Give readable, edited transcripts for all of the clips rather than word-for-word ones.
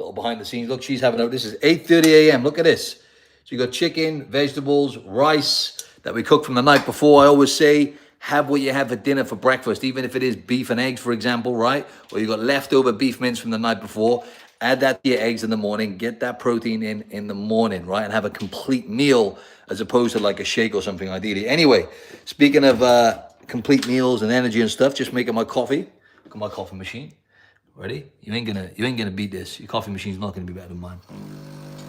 Little behind the scenes. Look, she's having a, this is 8:30 a.m. Look at this. So you got chicken, vegetables, rice that we cooked from the night before. I always say, have what you have for dinner for breakfast, even if it is beef and eggs, for example, right? Or you got leftover beef mince from the night before. Add that to your eggs in the morning. Get that protein in the morning, right? And have a complete meal as opposed to like a shake or something, ideally. Anyway, speaking of complete meals and energy and stuff, just making my coffee. Look at my coffee machine. Ready? You ain't gonna beat this. Your coffee machine's not gonna be better than mine.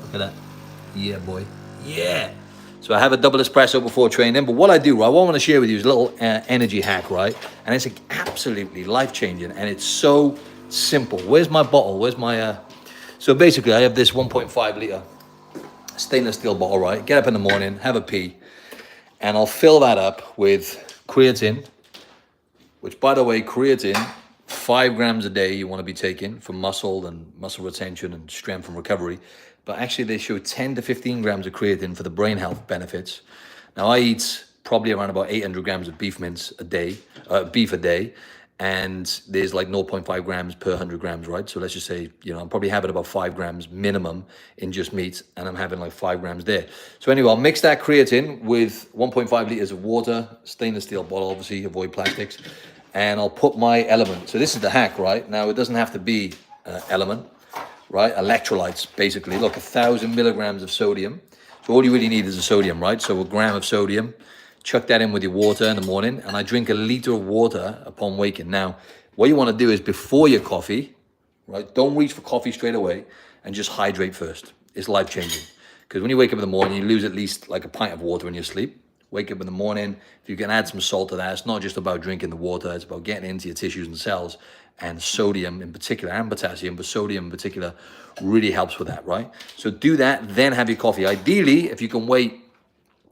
Look at that. Yeah, boy. Yeah. So I have a double espresso before training. But what I do, right, what I want to share with you is a little energy hack, right? And it's absolutely life-changing. And it's so simple. Where's my bottle? Where's my... So basically, I have this 1.5 litre stainless steel bottle, right? Get up in the morning, have a pee. And I'll fill that up with creatine, which, by the way, creatine, 5 grams a day you want to be taking for muscle and muscle retention and strength and recovery. But actually they show 10 to 15 grams of creatine for the brain health benefits. Now I eat probably around about 800 grams of beef mince a day, beef a day. And there's like 0.5 grams per 100 grams, right? So let's just say, you know, I'm probably having about 5 grams minimum in just meat, and I'm having like 5 grams there. So anyway, I'll mix that creatine with 1.5 liters of water, stainless steel bottle, obviously, avoid plastics. And I'll put my element. So this is the hack, right? Now it doesn't have to be element, right? Electrolytes, basically. Look, 1,000 milligrams of sodium. So all you really need is a sodium, right? So a gram of sodium. Chuck that in with your water in the morning, and I drink a liter of water upon waking. Now, what you want to do is before your coffee, right? Don't reach for coffee straight away, and just hydrate first. It's life-changing. Because when you wake up in the morning, you lose at least like a pint of water in your sleep. Wake up in the morning, if you can add some salt to that, it's not just about drinking the water, it's about getting into your tissues and cells, and sodium in particular, and potassium, but sodium in particular really helps with that, right? So do that, then have your coffee. Ideally, if you can wait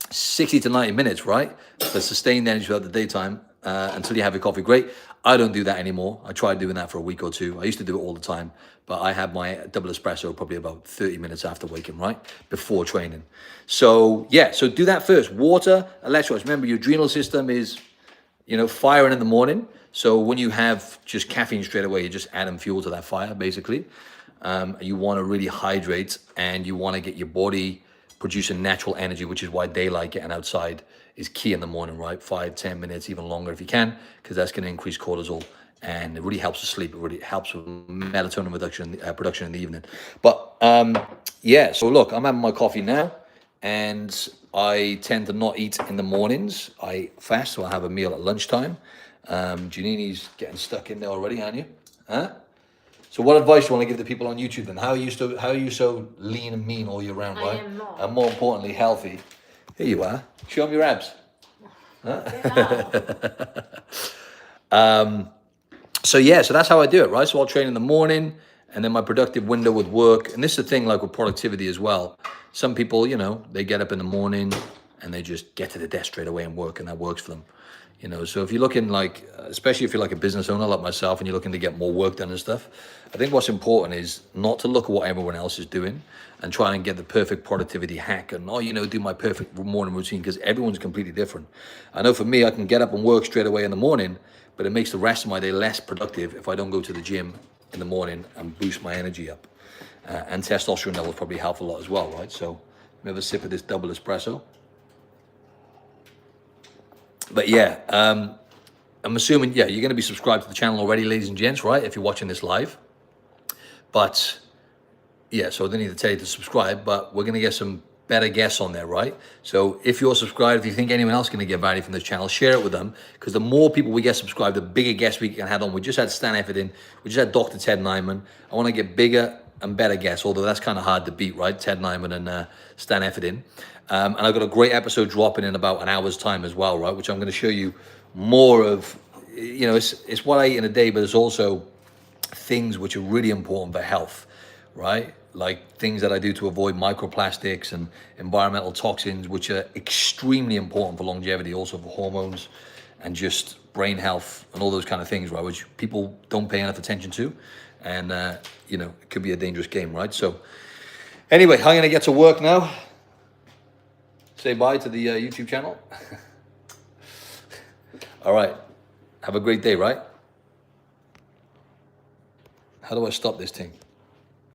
60 to 90 minutes, right? To sustain the energy throughout the daytime until you have your coffee, great. I don't do that anymore. I tried doing that for a week or two. I used to do it all the time, but I have my double espresso probably about 30 minutes after waking, right? Before training. So yeah, so do that first. Water, electrolytes. Remember, your adrenal system is, you know, firing in the morning. So when you have just caffeine straight away, you're just adding fuel to that fire, basically. You want to really hydrate, and you want to get your body producing natural energy, which is why daylight, getting outside, is key in the morning, right? 5-10 minutes, even longer if you can, because that's going to increase cortisol, and it really helps with sleep. It really helps with melatonin production in the evening. But yeah, so look, I'm having my coffee now, and I tend to not eat in the mornings. I fast, so I have a meal at lunchtime. Janini's getting stuck in there already, aren't you? Huh? So what advice do you want to give the people on YouTube then? How are you so lean and mean all year round, right? I am not. And more importantly, healthy. Here you are. Show them your abs. Huh? So yeah, so that's how I do it, right? So I'll train in the morning, and then my productive window would work. And this is the thing, like with productivity as well. Some people, you know, they get up in the morning and they just get to the desk straight away and work, and that works for them. You know, so if you're looking like, especially if you're like a business owner like myself and you're looking to get more work done and stuff, I think what's important is not to look at what everyone else is doing and try and get the perfect productivity hack and, oh, you know, do my perfect morning routine, because everyone's completely different. I know for me, I can get up and work straight away in the morning, but it makes the rest of my day less productive if I don't go to the gym in the morning and boost my energy up. And testosterone levels probably help a lot as well, right? So let me have a sip of this double espresso. But yeah, I'm assuming, yeah, you're going to be subscribed to the channel already, ladies and gents, right? If you're watching this live. But yeah, so I don't need to tell you to subscribe, but we're going to get some better guests on there, right? So if you're subscribed, if you think anyone else is going to get value from this channel, share it with them, because the more people we get subscribed, the bigger guests we can have on. We just had Stan Efford in. We just had Dr. Ted Nyman. I want to get bigger and better guests, although that's kind of hard to beat, right? Ted Nyman and Stan Efford in. And I've got a great episode dropping in about an hour's time as well, right? Which I'm going to show you more of. You know, it's what I eat in a day, but it's also things which are really important for health, right? Like things that I do to avoid microplastics and environmental toxins, which are extremely important for longevity, also for hormones and just brain health and all those kind of things, right? Which people don't pay enough attention to. And, you know, it could be a dangerous game, right? So anyway, I'm going to get to work now. Say bye to the YouTube channel. All right. Have a great day, right? How do I stop this thing?